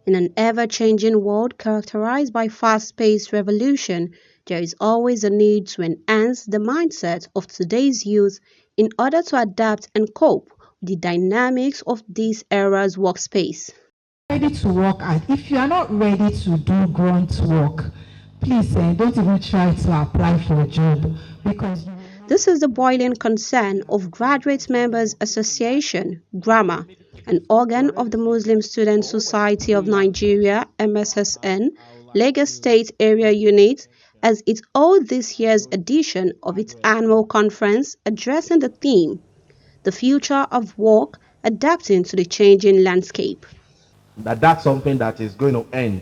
In an ever-changing world characterized by fast-paced revolution, there is always a need to enhance the mindset of today's youth in order to adapt and cope with the dynamics of this era's workspace. Ready to work, and if you are not ready to do grunt work, please don't even try to apply for a job because This is the boiling concern of Graduate Members Association, GRAMA, an organ of the Muslim Student Society of Nigeria, MSSN, Lagos State Area Unit, as it holds this year's edition of its annual conference addressing the theme, The Future of Work, Adapting to the Changing Landscape. That's something that is going to end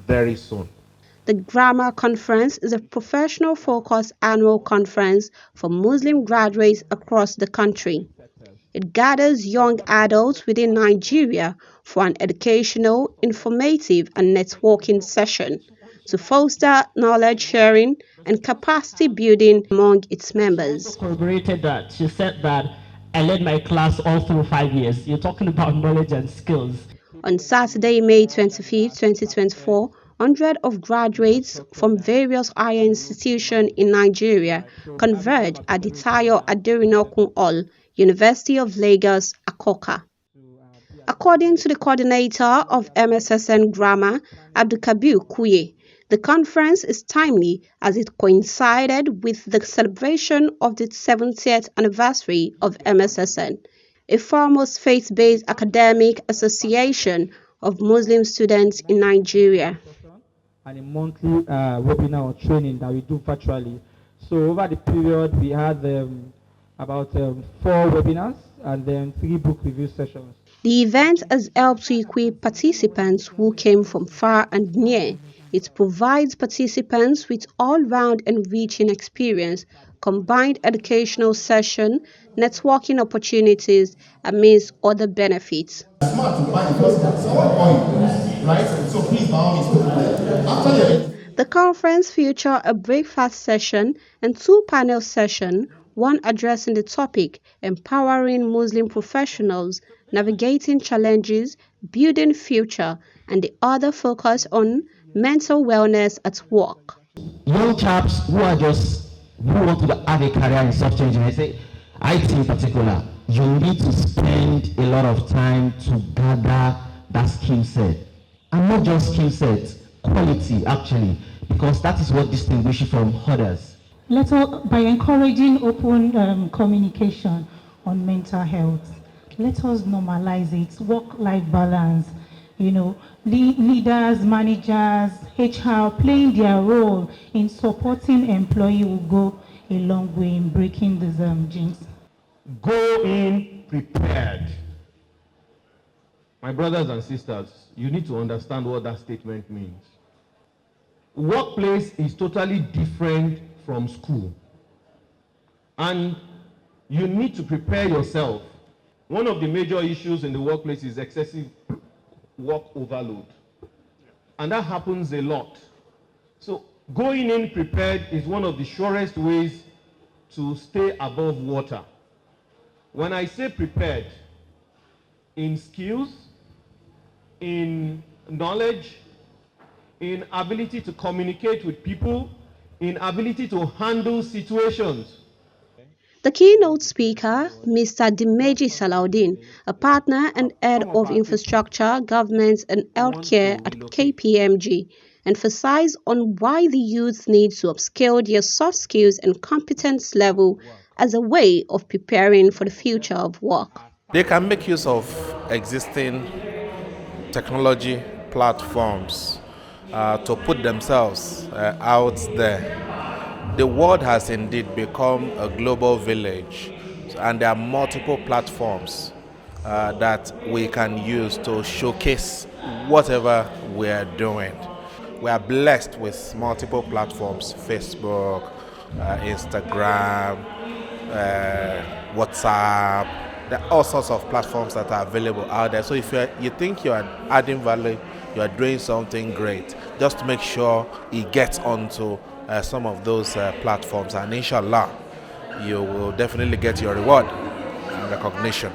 very soon. The GRAMA Conference is a professional-focused annual conference for Muslim graduates across the country. It gathers young adults within Nigeria for an educational, informative and networking session to foster knowledge sharing and capacity building among its members. Corroborated that. She said that I led my class all through 5 years. You're talking about knowledge and skills. On Saturday, May 25, 2024, hundreds of graduates from various higher institutions in Nigeria converged at the Tayo Aderinokun Hall, University of Lagos, Akoka. According to the coordinator of MSSN GRAMA, Abdulkabir Kuye, the conference is timely as it coincided with the celebration of the 70th anniversary of MSSN, a foremost faith-based academic association of Muslim students in Nigeria. And a monthly webinar or training that we do virtually. So over the period, we had about 4 webinars and then 3 book review sessions. The event has helped to equip participants who came from far and near. It provides participants with all-round enriching experience, combined educational session, networking opportunities, amidst other benefits. The conference featured a breakfast session and 2 panel sessions, one addressing the topic Empowering Muslim Professionals, Navigating Challenges, Building Future, and the other focused on mental wellness at work. Young chaps who want to have a career in software engineering, say IT in particular, you need to spend a lot of time to gather that skill set. And not just skill set, quality actually, because that is what distinguishes you from others. by encouraging open communication on mental health, let us normalize it, work-life balance, leaders, managers, HR playing their role in supporting employee will go a long way in breaking this jinx. Go in prepared. My brothers and sisters, you need to understand what that statement means. Workplace is totally different from school. And you need to prepare yourself. One of the major issues in the workplace is excessive work overload. And that happens a lot. So going in prepared is one of the surest ways to stay above water. When I say prepared, in skills, in knowledge, in ability to communicate with people, in ability to handle situations. The keynote speaker, Mr. Dimeji Salaudin, a partner and head of infrastructure, governance and healthcare at KPMG, emphasized on why the youth need to upscale their soft skills and competence level as a way of preparing for the future of work. They can make use of existing technology platforms to put themselves out there. The world has indeed become a global village, and there are multiple platforms that we can use to showcase whatever we are doing. We are blessed with multiple platforms: Facebook, Instagram, WhatsApp. There are all sorts of platforms that are available out there. So if you think you are adding value, you are doing something great, just make sure it gets onto some of those platforms, and inshallah, you will definitely get your reward and recognition.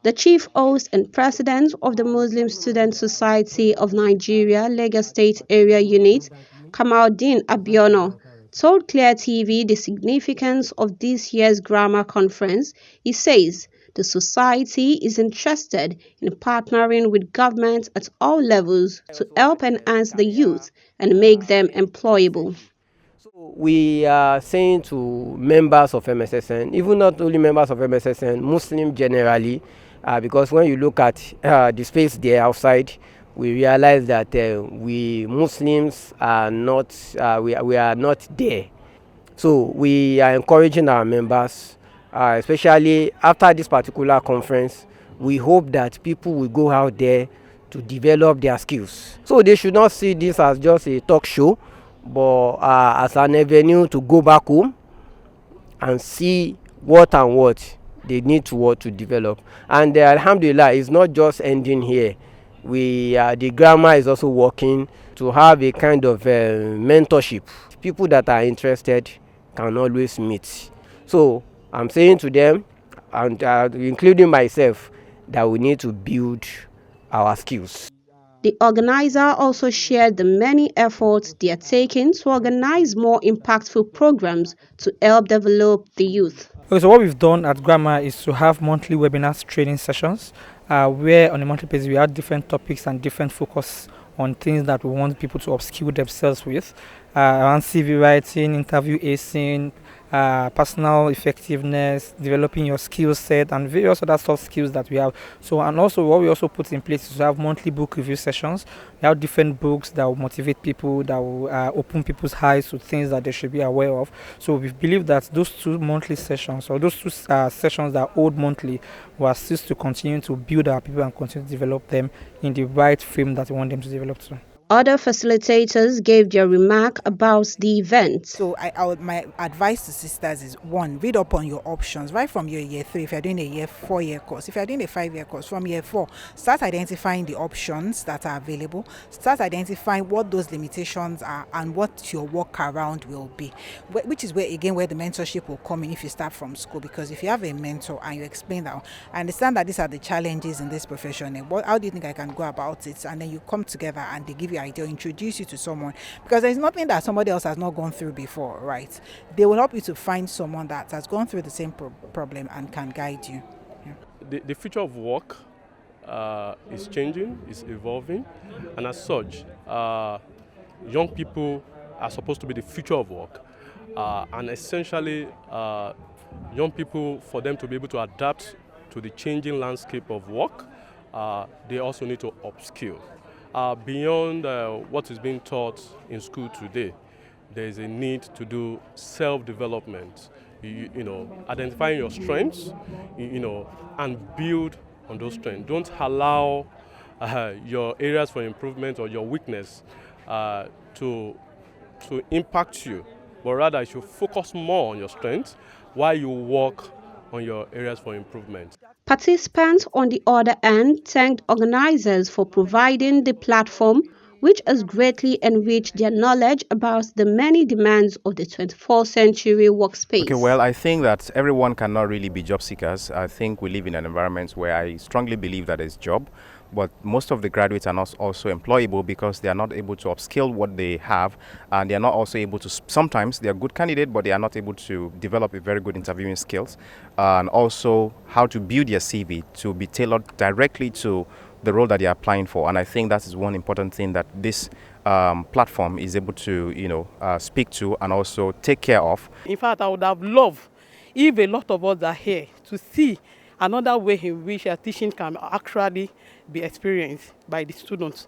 The chief host and president of the Muslim Student Society of Nigeria, Lagos State Area Unit, Kamaldeen Abiono, told Clear TV the significance of this year's GRAMA conference. He says the society is interested in partnering with government at all levels to help enhance the youth and make them employable. We are saying to members of MSSN, even not only members of MSSN, Muslims generally, because when you look at the space there outside, we realize that we Muslims are not, we are not there. So we are encouraging our members, especially after this particular conference, we hope that people will go out there to develop their skills. So they should not see this as just a talk show, but as an avenue to go back home and see what they need to develop. And alhamdulillah, it's not just ending here. The GRAMA is also working to have a kind of mentorship. People that are interested can always meet. So I'm saying to them, and including myself, that we need to build our skills. The organizer also shared the many efforts they are taking to organize more impactful programs to help develop the youth. Okay, so what we've done at GRAMA is to have monthly webinars training sessions where on a monthly basis we have different topics and different focus on things that we want people to upskill themselves with, around CV writing, interview acing, personal effectiveness, developing your skill set, and various other soft skills that we have. So, and also what we also put in place is to have monthly book review sessions. We have different books that will motivate people, that will open people's eyes to things that they should be aware of. So we believe that those two monthly sessions, or those two sessions that hold monthly, will assist to continue to build our people and continue to develop them in the right frame that we want them to develop to. Other facilitators gave their remark about the event. So my advice to sisters is, one, read up on your options right from your year 3. If you're doing a year 4-year course, if you're doing a 5-year course, from year 4, start identifying the options that are available. Start identifying what those limitations are and what your workaround will be, which is where the mentorship will come in if you start from school. Because if you have a mentor and you explain that, I understand that these are the challenges in this profession, how do you think I can go about it? And then you come together and they give you idea, introduce you to someone, because there's nothing that somebody else has not gone through before, right? They will help you to find someone that has gone through the same problem and can guide you. Yeah. The future of work is changing, is evolving, and as such, young people are supposed to be the future of work, and essentially young people, for them to be able to adapt to the changing landscape of work, they also need to upskill. Beyond what is being taught in school today, there is a need to do self-development, identifying your strengths, and build on those strengths. Don't allow your areas for improvement or your weakness to impact you, but rather you should focus more on your strengths while you work on your areas for improvement. Participants, on the other hand, thanked organizers for providing the platform, which has greatly enriched their knowledge about the many demands of the 21st century workspace. Okay, well, I think that everyone cannot really be job seekers. I think we live in an environment where I strongly believe that there's job, but most of the graduates are not also employable because they are not able to upskill what they have, and they are not also able to, sometimes they are good candidates, but they are not able to develop a very good interviewing skills, and also how to build their CV to be tailored directly to the role that they are applying for. And I think that is one important thing that this platform is able to, speak to and also take care of. In fact, I would have loved if a lot of us are here to see another way in which teaching can actually be experienced by the students.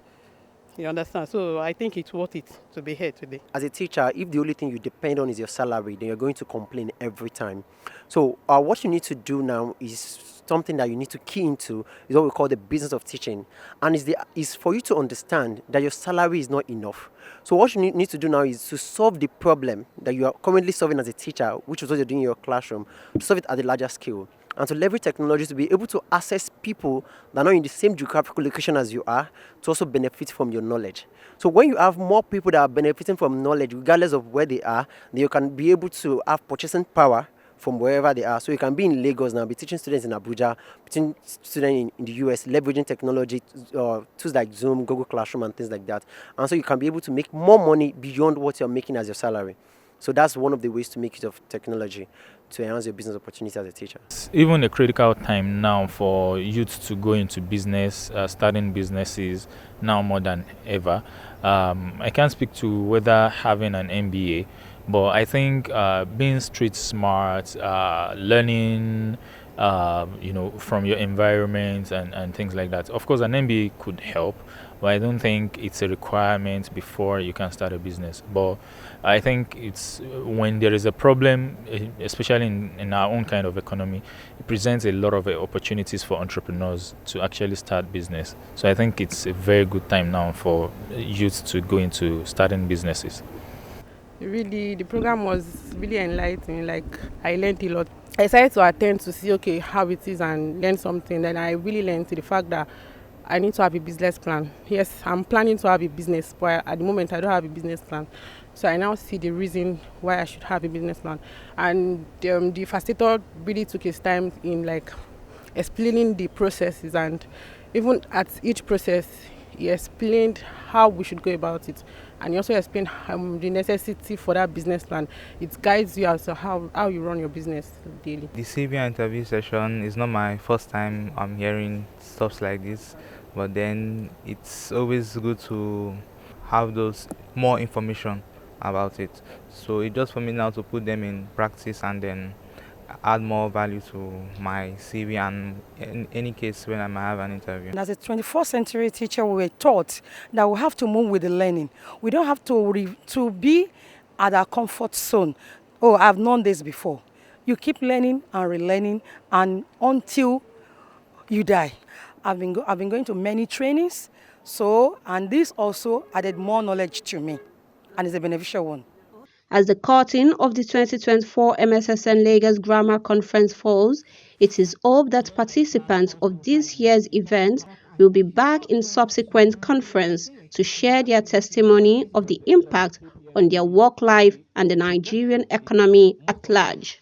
You understand? So I think it's worth it to be here today. As a teacher, if the only thing you depend on is your salary, then you're going to complain every time. So what you need to do now is something that you need to key into, is what we call the business of teaching. And is for you to understand that your salary is not enough. So what you need to do now is to solve the problem that you are currently solving as a teacher, which is what you're doing in your classroom, to solve it at a larger scale. And to leverage technology to be able to access people that are not in the same geographical location as you are, to also benefit from your knowledge. So when you have more people that are benefiting from knowledge, regardless of where they are, then you can be able to have purchasing power from wherever they are. So you can be in Lagos now, be teaching students in Abuja, teaching students in the US, leveraging technology, tools like Zoom, Google Classroom, and things like that. And so you can be able to make more money beyond what you're making as your salary. So that's one of the ways to make use of technology to enhance your business opportunity as a teacher. It's even a critical time now for youth to go into business, starting businesses now more than ever. I can't speak to whether having an MBA, but I think being street smart, learning, from your environment and things like that. Of course, an MBA could help, but I don't think it's a requirement before you can start a business. But I think it's when there is a problem, especially in our own kind of economy, it presents a lot of opportunities for entrepreneurs to actually start business. So I think it's a very good time now for youth to go into starting businesses. Really, the program was really enlightening. Like, I learned a lot. I decided to attend to see, okay, how it is and learn something. Then I really learned the fact that I need to have a business plan. Yes, I'm planning to have a business, but at the moment I don't have a business plan. So I now see the reason why I should have a business plan. And the facilitator really took his time in like explaining the processes, and even at each process he explained how we should go about it, and he also explained the necessity for that business plan. It guides you as to how you run your business daily. The CV interview session is not my first time I'm hearing stuff like this, but then it's always good to have those more information about it. So it's just for me now to put them in practice and then add more value to my CV and in any case when I might have an interview. As a 21st century teacher, we were taught that we have to move with the learning. We don't have to be at our comfort zone. Oh, I've known this before. You keep learning and relearning and until you die. I've been going to many trainings, and this also added more knowledge to me, and it's a beneficial one. As the curtain of the 2024 MSSN Lagos GRAMA Conference falls, it is hoped that participants of this year's event will be back in subsequent conference to share their testimony of the impact on their work life and the Nigerian economy at large.